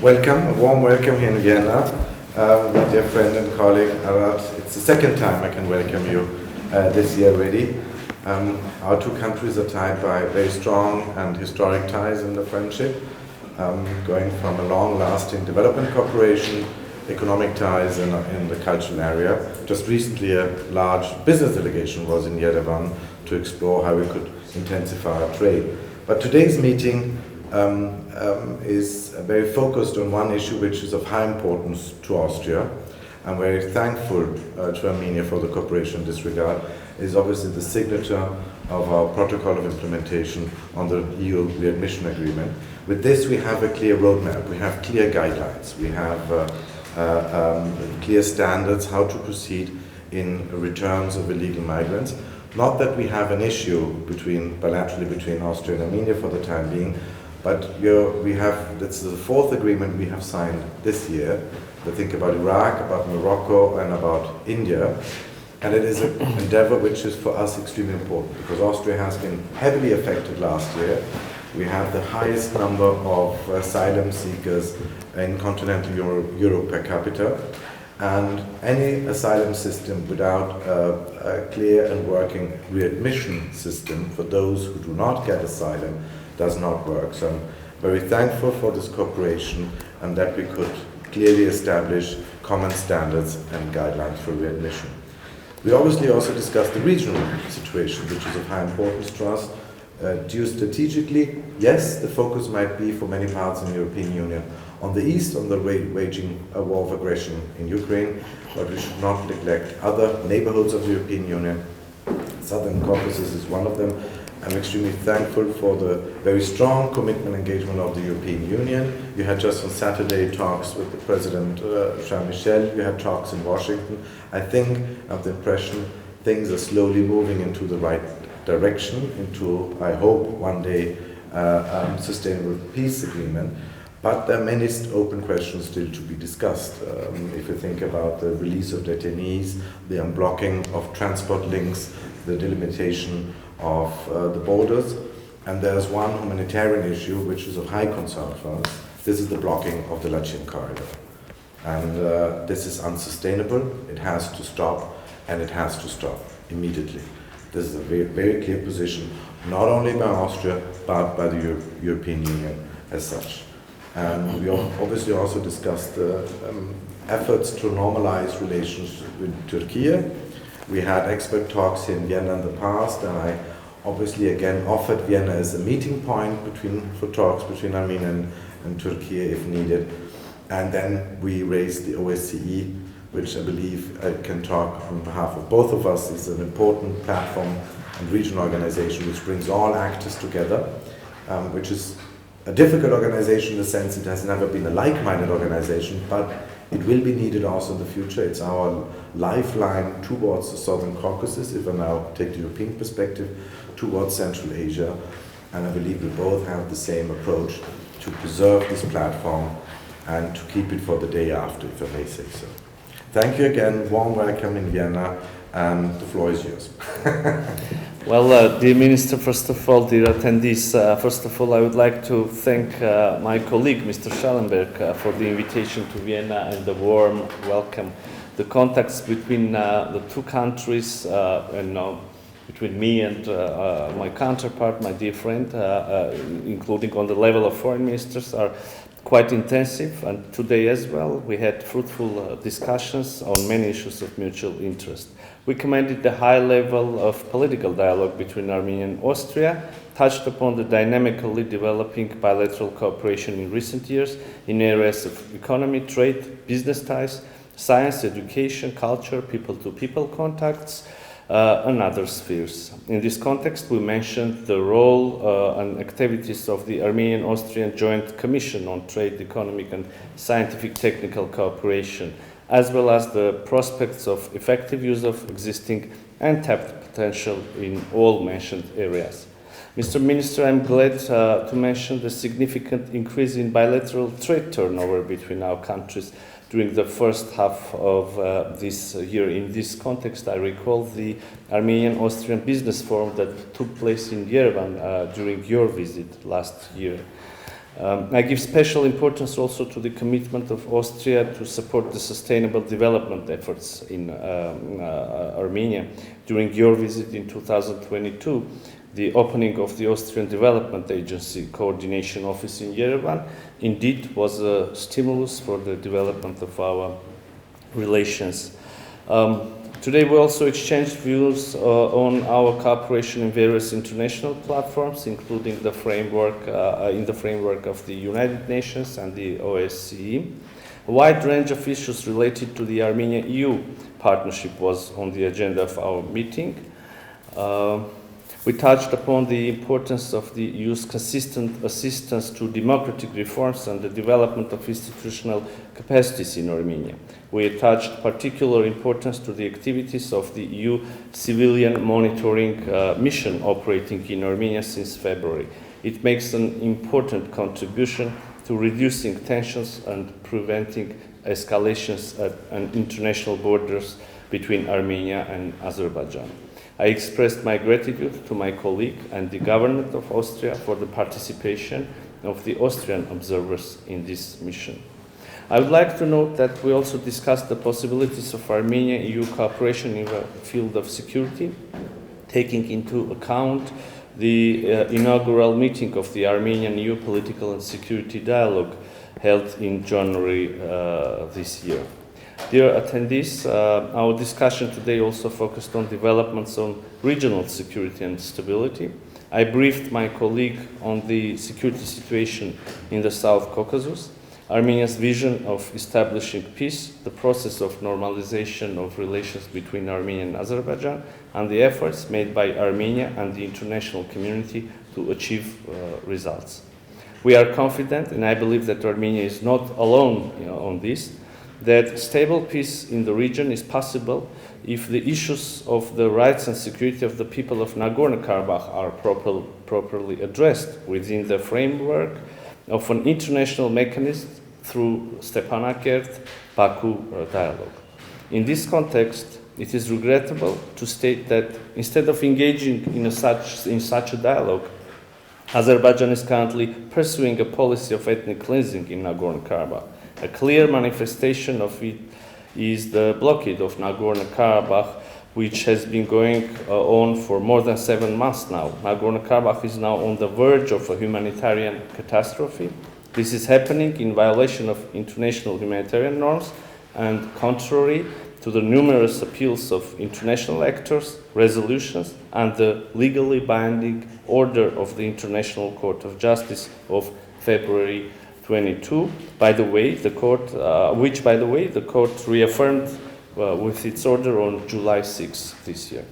Welcome, a warm welcome here in Vienna. My dear friend and colleague Arad, it's the second time I can welcome you this year already. Our two countries are tied by very strong and historic ties in the friendship, going from a long-lasting development cooperation, economic ties in the cultural area. Just recently a large business delegation was in Yerevan to explore how we could intensify our trade. But today's meeting is very focused on one issue which is of high importance to Austria. I'm very thankful to Armenia for the cooperation in this regard. Is obviously the signature of our protocol of implementation on the EU readmission agreement. With this we have a clear roadmap, we have clear guidelines, we have clear standards how to proceed in returns of illegal migrants. Not that we have an issue bilaterally between Austria and Armenia for the time being, but this is the fourth agreement we have signed this year. We think about Iraq, about Morocco, and about India. And it is an endeavor which is for us extremely important because Austria has been heavily affected last year. We have the highest number of asylum seekers in continental Europe per capita. And any asylum system without a clear and working readmission system for those who do not get asylum does not work. So I'm very thankful for this cooperation and that we could clearly establish common standards and guidelines for readmission. We obviously also discussed the regional situation, which is of high importance to us. Geostrategically, yes, the focus might be for many parts in the European Union on the east, on the waging a war of aggression in Ukraine, but we should not neglect other neighborhoods of the European Union. Southern Caucasus is one of them. I'm extremely thankful for the very strong commitment and engagement of the European Union. You had just on Saturday talks with the President Charles Michel, you had talks in Washington. I think I have the impression things are slowly moving into the right direction, into, I hope, one day sustainable peace agreement. But there are many open questions still to be discussed. If you think about the release of detainees, the unblocking of transport links, the delimitation of the borders, and there's one humanitarian issue which is of high concern for us. This is the blocking of the Lachin corridor. And this is unsustainable, it has to stop, and it has to stop immediately. This is a very, very clear position, not only by Austria, but by the European Union as such. And we obviously also discussed efforts to normalize relations with Turkey. We had expert talks here in Vienna in the past, and I obviously again offered Vienna as a meeting point for talks between Armenia and Turkey if needed. And then we raised the OSCE, which I believe I can talk on behalf of both of us, is an important platform and regional organization which brings all actors together, which is a difficult organization in the sense it has never been a like-minded organization, but it will be needed also in the future. It's our lifeline towards the Southern Caucasus, if I now take the European perspective, towards Central Asia. And I believe we both have the same approach to preserve this platform and to keep it for the day after, if I may say so. Thank you again, warm welcome in Vienna, and the floor is yours. Well, dear Minister, first of all, dear attendees, first of all, I would like to thank my colleague, Mr. Schallenberg, for the invitation to Vienna and the warm welcome. The contacts between the two countries and between me and my counterpart, my dear friend, including on the level of foreign ministers, are quite intensive, and today as well we had fruitful discussions on many issues of mutual interest. We commended the high level of political dialogue between Armenia and Austria, touched upon the dynamically developing bilateral cooperation in recent years in areas of economy, trade, business ties, science, education, culture, people-to-people contacts, and other spheres. In this context, we mentioned the role and activities of the Armenian-Austrian Joint Commission on Trade, Economic and Scientific Technical Cooperation, as well as the prospects of effective use of existing and tapped potential in all mentioned areas. Mr. Minister, I'm glad to mention the significant increase in bilateral trade turnover between our countries during the first half of this year. In this context, I recall the Armenian-Austrian Business Forum that took place in Yerevan during your visit last year. I give special importance also to the commitment of Austria to support the sustainable development efforts in Armenia. During your visit in 2022, the opening of the Austrian Development Agency Coordination Office in Yerevan indeed was a stimulus for the development of our relations. Today we also exchanged views on our cooperation in various international platforms, including the framework in the framework of the United Nations and the OSCE. A wide range of issues related to the Armenia-EU partnership was on the agenda of our meeting. We touched upon the importance of the EU's consistent assistance to democratic reforms and the development of institutional capacities in Armenia. We attached particular importance to the activities of the EU civilian monitoring mission operating in Armenia since February. It makes an important contribution to reducing tensions and preventing escalations at international borders between Armenia and Azerbaijan. I expressed my gratitude to my colleague and the government of Austria for the participation of the Austrian observers in this mission. I would like to note that we also discussed the possibilities of Armenia-EU cooperation in the field of security, taking into account the inaugural meeting of the Armenian-EU Political and Security Dialogue held in January this year. Dear attendees, our discussion today also focused on developments on regional security and stability. I briefed my colleague on the security situation in the South Caucasus, Armenia's vision of establishing peace, the process of normalization of relations between Armenia and Azerbaijan, and the efforts made by Armenia and the international community to achieve results. We are confident, and I believe that Armenia is not alone on this, that stable peace in the region is possible if the issues of the rights and security of the people of Nagorno-Karabakh are properly addressed within the framework of an international mechanism through Stepanakert Baku dialogue. In this context, it is regrettable to state that instead of engaging in such a dialogue, Azerbaijan is currently pursuing a policy of ethnic cleansing in Nagorno-Karabakh. A clear manifestation of it is the blockade of Nagorno-Karabakh, which has been going on for more than 7 months now. Nagorno-Karabakh is now on the verge of a humanitarian catastrophe. This is happening in violation of international humanitarian norms and contrary to the numerous appeals of international actors, resolutions, and the legally binding order of the International Court of Justice of February 22, by the way, the court, which, by the way, the court reaffirmed with its order on July 6 this year.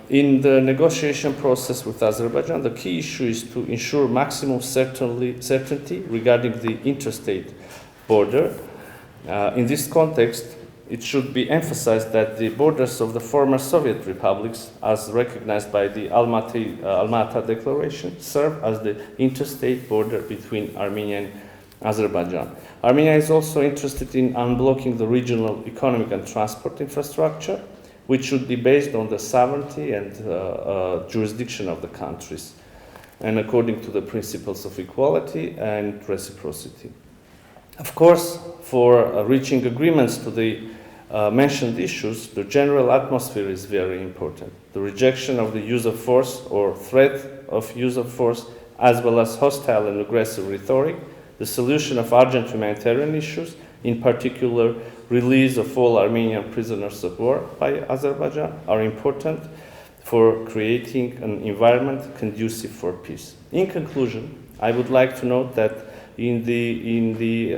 In the negotiation process with Azerbaijan, the key issue is to ensure maximum certainty regarding the interstate border. In this context, it should be emphasized that the borders of the former Soviet republics, as recognized by the Almaty Declaration, serve as the interstate border between Armenia and Azerbaijan. Armenia is also interested in unblocking the regional economic and transport infrastructure, which should be based on the sovereignty and jurisdiction of the countries, and according to the principles of equality and reciprocity. Of course, for reaching agreements to the mentioned issues, the general atmosphere is very important. The rejection of the use of force or threat of use of force, as well as hostile and aggressive rhetoric, the solution of urgent humanitarian issues, in particular release of all Armenian prisoners of war by Azerbaijan, are important for creating an environment conducive for peace. In conclusion, I would like to note that in the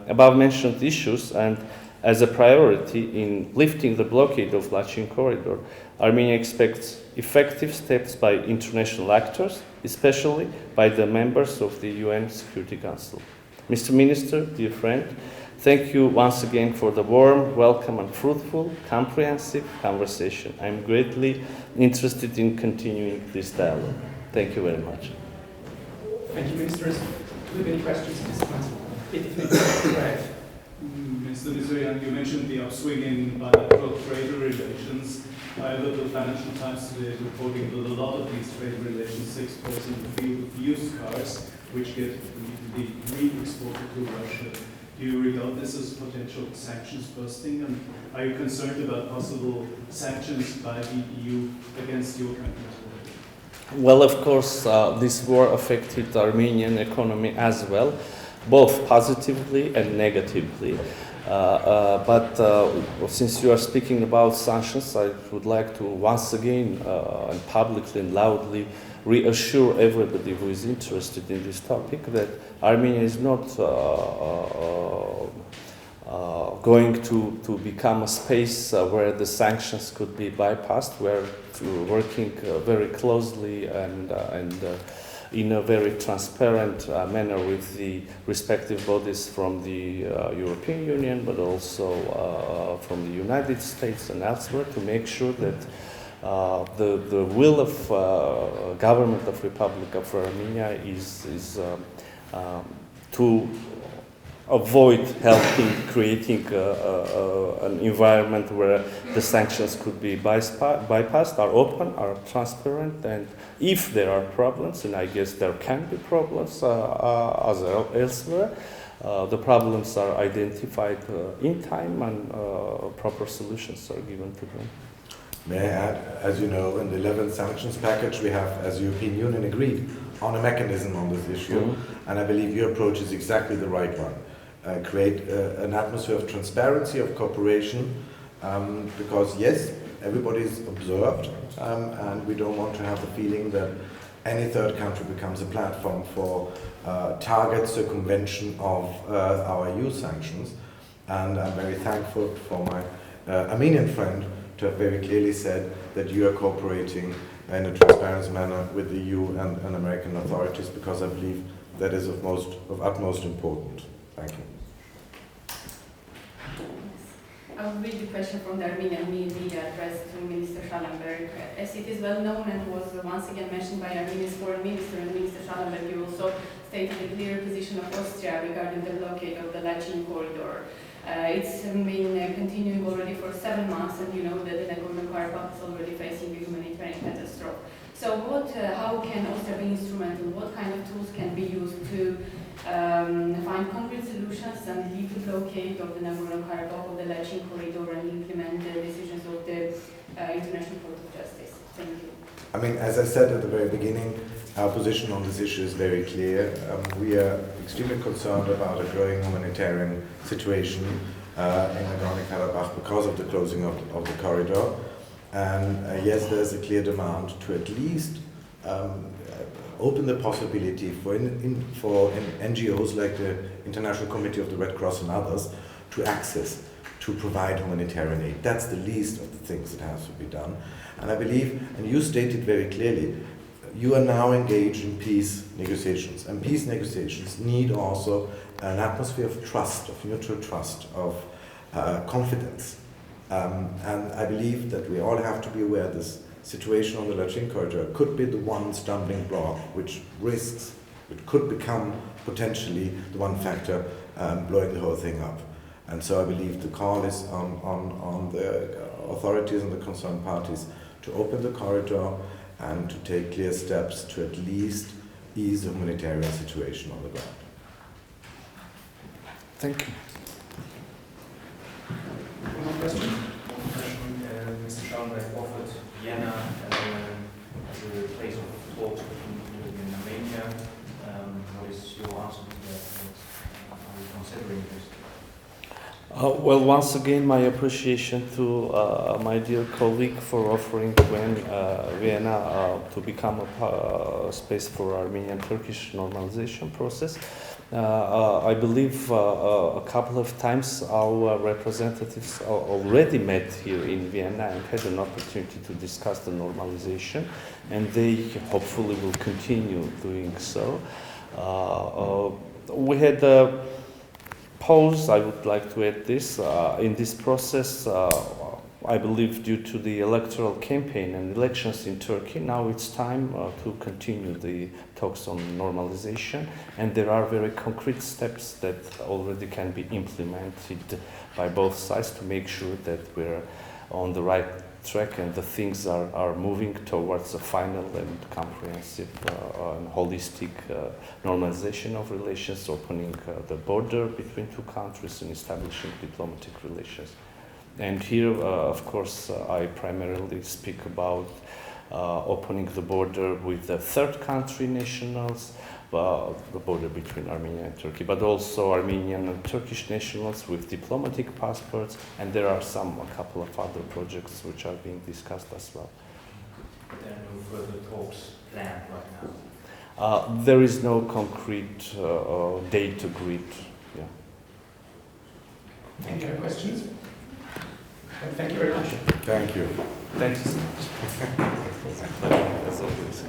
above mentioned issues and as a priority in lifting the blockade of Lachin corridor, Armenia expects effective steps by international actors, especially by the members of the UN Security Council. Mr. Minister, dear friend, thank you once again for the warm, welcome and fruitful, comprehensive conversation. I'm greatly interested in continuing this dialogue. Thank you very much. Thank you, Ministers. Do you have any questions at this point? If Mr. Nizoyan, you mentioned the upswing in bilateral trade relations. However, the Financial Times today is reporting that a lot of these trade relations takes place in the field of used cars, which get re-exported to Russia. Do you regard this as potential sanctions busting, and are you concerned about possible sanctions by the EU against your country as well? Well, of course, this war affected the Armenian economy as well, both positively and negatively. But since you are speaking about sanctions, I would like to once again and publicly and loudly reassure everybody who is interested in this topic that Armenia is not going to become a space where the sanctions could be bypassed. We're working very closely and in a very transparent manner with the respective bodies from the European Union, but also from the United States and elsewhere to make sure that the will of government of Republic of Armenia is to avoid creating an environment where the sanctions could be bypassed, are open, are transparent, and if there are problems, and I guess there can be problems as elsewhere, the problems are identified in time and proper solutions are given to them. May I add, as you know, in the 11th sanctions package, we have, as European Union, agreed on a mechanism on this issue, and I believe your approach is exactly the right one. Create an atmosphere of transparency, of cooperation, because yes, everybody is observed, and we don't want to have the feeling that any third country becomes a platform for target circumvention of our EU sanctions. And I'm very thankful for my Armenian friend to have very clearly said that you are cooperating in a transparent manner with the EU and American authorities, because I believe that is of utmost importance. Thank you. I will read the question from the Armenian media addressed to Minister Schallenberg. As it is well known and was once again mentioned by Armenia's foreign minister and Minister Schallenberg, you also stated the clear position of Austria regarding the blockade of the Lachin corridor. It's been continuing already for 7 months, and you know that the Nagorno-Karabakh is already facing a humanitarian catastrophe. So how can Austria be instrumental? What kind of tools can be used to find concrete solutions and leave the blockade of the Nagorno-Karabakh, of the Lachin corridor, and implement the decisions of the International Court of Justice? Thank you. I mean, as I said at the very beginning, our position on this issue is very clear. We are extremely concerned about a growing humanitarian situation in Nagorno-Karabakh because of the closing of the corridor. And yes, there's a clear demand to at least open the possibility for NGOs like the International Committee of the Red Cross and others to access, to provide humanitarian aid. That's the least of the things that has to be done. And I believe, and you stated very clearly, you are now engaged in peace negotiations. And peace negotiations need also an atmosphere of trust, of mutual trust, of confidence. And I believe that we all have to be aware this situation on the Lachin corridor could be the one stumbling block which could become potentially the one factor blowing the whole thing up. And so I believe the call is on the authorities and the concerned parties to open the corridor and to take clear steps to at least ease the humanitarian situation on the ground. Thank you. One more question. Mr. Schallenberg offered Vienna as a place of talks between you and Armenia. What is your answer to that? Are you considering this? Well, once again, my appreciation to my dear colleague for offering Vienna to become a space for Armenian-Turkish normalization process. I believe a couple of times our representatives already met here in Vienna and had an opportunity to discuss the normalization, and they hopefully will continue doing so. We had a pause, I would like to add this, in this process, I believe due to the electoral campaign and elections in Turkey, now it's time to continue the talks on normalization, and there are very concrete steps that already can be implemented by both sides to make sure that we're on the right track, and the things are moving towards a final and comprehensive and holistic normalization of relations, opening the border between two countries and establishing diplomatic relations. And here, of course, I primarily speak about opening the border with the third country nationals, the border between Armenia and Turkey, but also Armenian and Turkish nationals with diplomatic passports, and there are a couple of other projects which are being discussed as well. But there are no further talks planned right now? There is no concrete date agreed. Yeah. Any other questions? Thank you very much. Thank you. Thank you so much. As always.